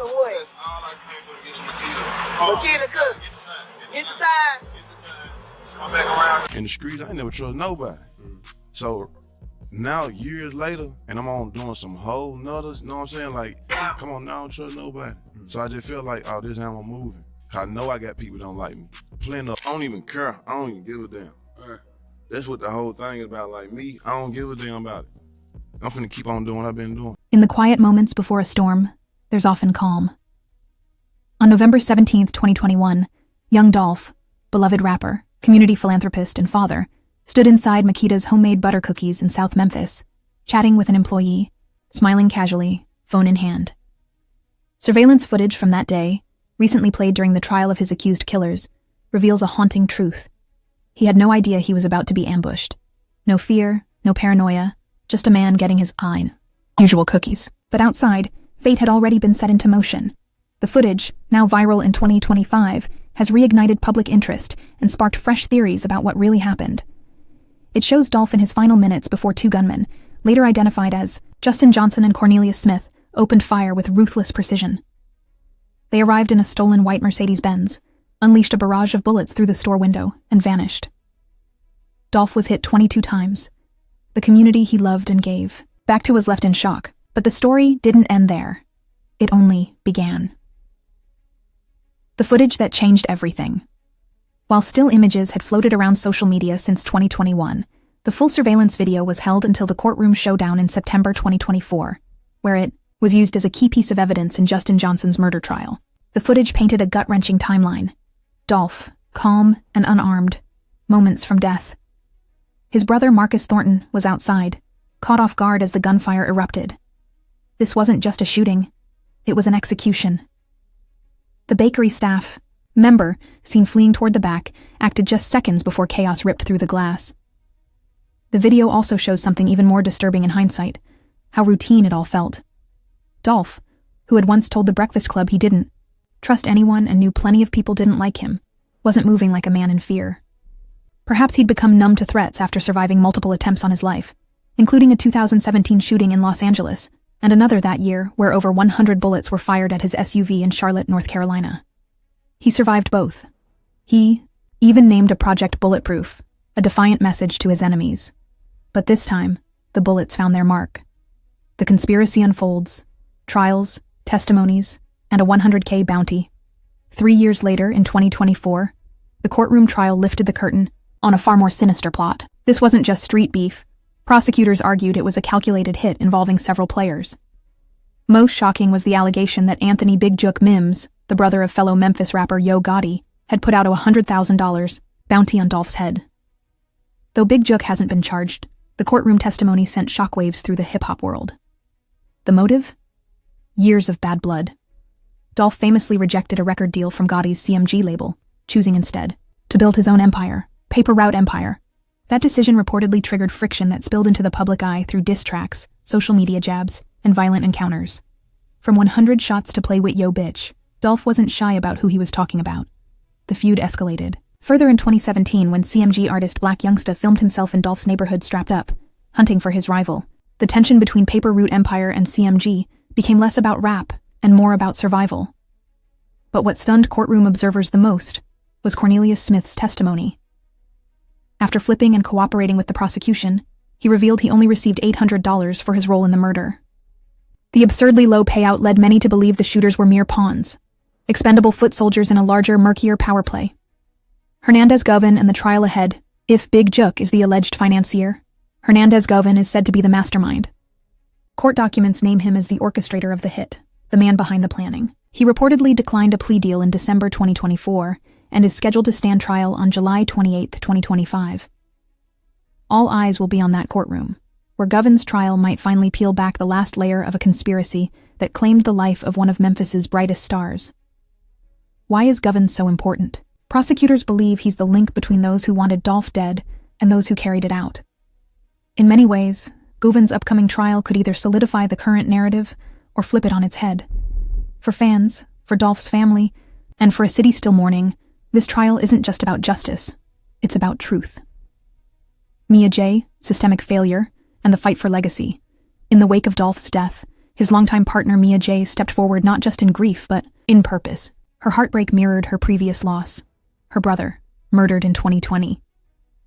or what? All I came to get some Makeda. Makeda cook. Get the sign. Come back around. In the streets, I ain't never trust nobody. So now, years later, and I'm on doing some whole nutters, you know what I'm saying? Like, come on, now I don't trust nobody. So I just feel like, oh, this is how I'm moving. I know I got people that don't like me. Plenty of, I don't even care. I don't even give a damn. That's what the whole thing is about. Like me, I don't give a damn about it. I'm finna keep on doing what I've been doing. In the quiet moments before a storm, there's often calm. On November 17th, 2021, Young Dolph, beloved rapper, community philanthropist, and father, stood inside Makeda's homemade butter cookies in South Memphis, chatting with an employee, smiling casually, phone in hand. Surveillance footage from that day, recently played during the trial of his accused killers, reveals a haunting truth. He had no idea he was about to be ambushed. No fear, no paranoia, just a man getting his usual cookies. But outside, fate had already been set into motion. The footage, now viral in 2025, has reignited public interest and sparked fresh theories about what really happened. It shows Dolph in his final minutes before two gunmen, later identified as Justin Johnson and Cornelius Smith, opened fire with ruthless precision. They arrived in a stolen white Mercedes-Benz, unleashed a barrage of bullets through the store window, and vanished. Dolph was hit 22 times. The community he loved and gave. Back to was left in shock, but the story didn't end there. It only began. The footage that changed everything. While still images had floated around social media since 2021, the full surveillance video was held until the courtroom showdown in September 2024, where it was used as a key piece of evidence in Justin Johnson's murder trial. The footage painted a gut-wrenching timeline. Dolph, calm and unarmed, moments from death. His brother Marcus Thornton was outside, caught off guard as the gunfire erupted. This wasn't just a shooting, it was an execution. The bakery staff member, seen fleeing toward the back, acted just seconds before chaos ripped through the glass. The video also shows something even more disturbing in hindsight, how routine it all felt. Dolph, who had once told the Breakfast Club he didn't trust anyone and knew plenty of people didn't like him, wasn't moving like a man in fear. Perhaps he'd become numb to threats after surviving multiple attempts on his life, including a 2017 shooting in Los Angeles, and another that year where over 100 bullets were fired at his SUV in Charlotte, North Carolina. He survived both. He even named a Project Bulletproof, a defiant message to his enemies. But this time, the bullets found their mark. The conspiracy unfolds, trials, testimonies, and a $100K bounty. 3 years later, in 2024, the courtroom trial lifted the curtain on a far more sinister plot. This wasn't just street beef. Prosecutors argued it was a calculated hit involving several players. Most shocking was the allegation that Anthony Big Jook Mims, the brother of fellow Memphis rapper Yo Gotti, had put out a $100,000 bounty on Dolph's head. Though Big Jook hasn't been charged, the courtroom testimony sent shockwaves through the hip-hop world. The motive? Years of bad blood. Dolph famously rejected a record deal from Gotti's CMG label, choosing instead to build his own empire, Paper Route Empire. That decision reportedly triggered friction that spilled into the public eye through diss tracks, social media jabs, and violent encounters. From 100 shots to play with Yo Bitch, Dolph wasn't shy about who he was talking about. The feud escalated. Further in 2017, when CMG artist Black Youngsta filmed himself in Dolph's neighborhood strapped up, hunting for his rival, the tension between Paper Route Empire and CMG became less about rap and more about survival. But what stunned courtroom observers the most was Cornelius Smith's testimony. After flipping and cooperating with the prosecution, he revealed he only received $800 for his role in the murder. The absurdly low payout led many to believe the shooters were mere pawns, expendable foot soldiers in a larger, murkier power play. Hernandez Govan and the trial ahead. If Big Jook is the alleged financier, Hernandez Govan is said to be the mastermind. Court documents name him as the orchestrator of the hit, the man behind the planning. He reportedly declined a plea deal in December 2024 and is scheduled to stand trial on July 28, 2025. All eyes will be on that courtroom, where Govan's trial might finally peel back the last layer of a conspiracy that claimed the life of one of Memphis's brightest stars. Why is Govan so important? Prosecutors believe he's the link between those who wanted Dolph dead and those who carried it out. In many ways, Govan's upcoming trial could either solidify the current narrative or flip it on its head. For fans, for Dolph's family, and for a city still mourning, this trial isn't just about justice, it's about truth. Mia J., systemic failure, and the fight for legacy. In the wake of Dolph's death, His longtime partner Mia J stepped forward not just in grief, but in purpose. Her heartbreak mirrored her previous loss. Her brother, murdered in 2020.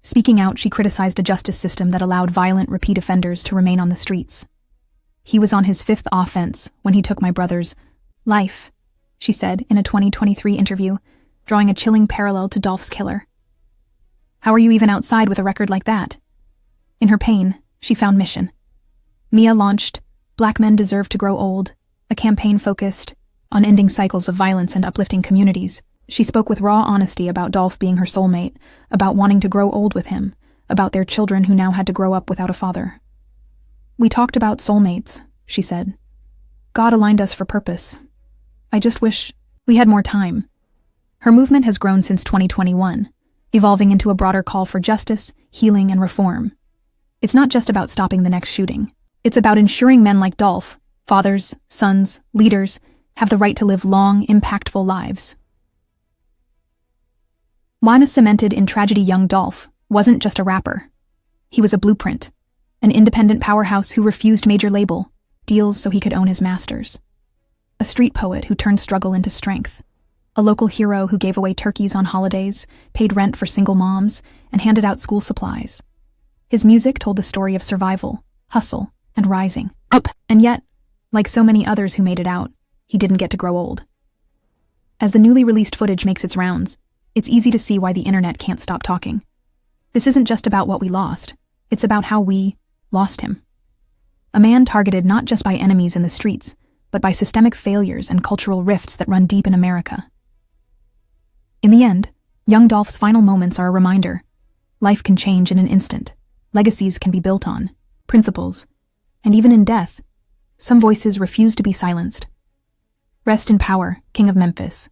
Speaking out, she criticized a justice system that allowed violent repeat offenders to remain on the streets. He was on his 5th offense when he took my brother's life, she said in a 2023 interview, drawing a chilling parallel to Dolph's killer. How are you even outside with a record like that? In her pain, she found mission. Mia launched Black Men Deserve to Grow Old, a campaign focused on ending cycles of violence and uplifting communities. She spoke with raw honesty about Dolph being her soulmate, about wanting to grow old with him, about their children who now had to grow up without a father. We talked about soulmates, she said. God aligned us for purpose. I just wish we had more time. Her movement has grown since 2021, evolving into a broader call for justice, healing, and reform. It's not just about stopping the next shooting. It's about ensuring men like Dolph, fathers, sons, leaders, have the right to live long, impactful lives. Lana cemented in tragedy Young Dolph wasn't just a rapper. He was a blueprint, an independent powerhouse who refused major label deals so he could own his masters. A street poet who turned struggle into strength. A local hero who gave away turkeys on holidays, paid rent for single moms, and handed out school supplies. His music told the story of survival, hustle, and rising up. And yet, like so many others who made it out, he didn't get to grow old. As the newly released footage makes its rounds, it's easy to see why the internet can't stop talking. This isn't just about what we lost, it's about how we lost him. A man targeted not just by enemies in the streets, but by systemic failures and cultural rifts that run deep in America. In the end, Young Dolph's final moments are a reminder. Life can change in an instant. Legacies can be built on, principles, and even in death, some voices refuse to be silenced. Rest in power, King of Memphis.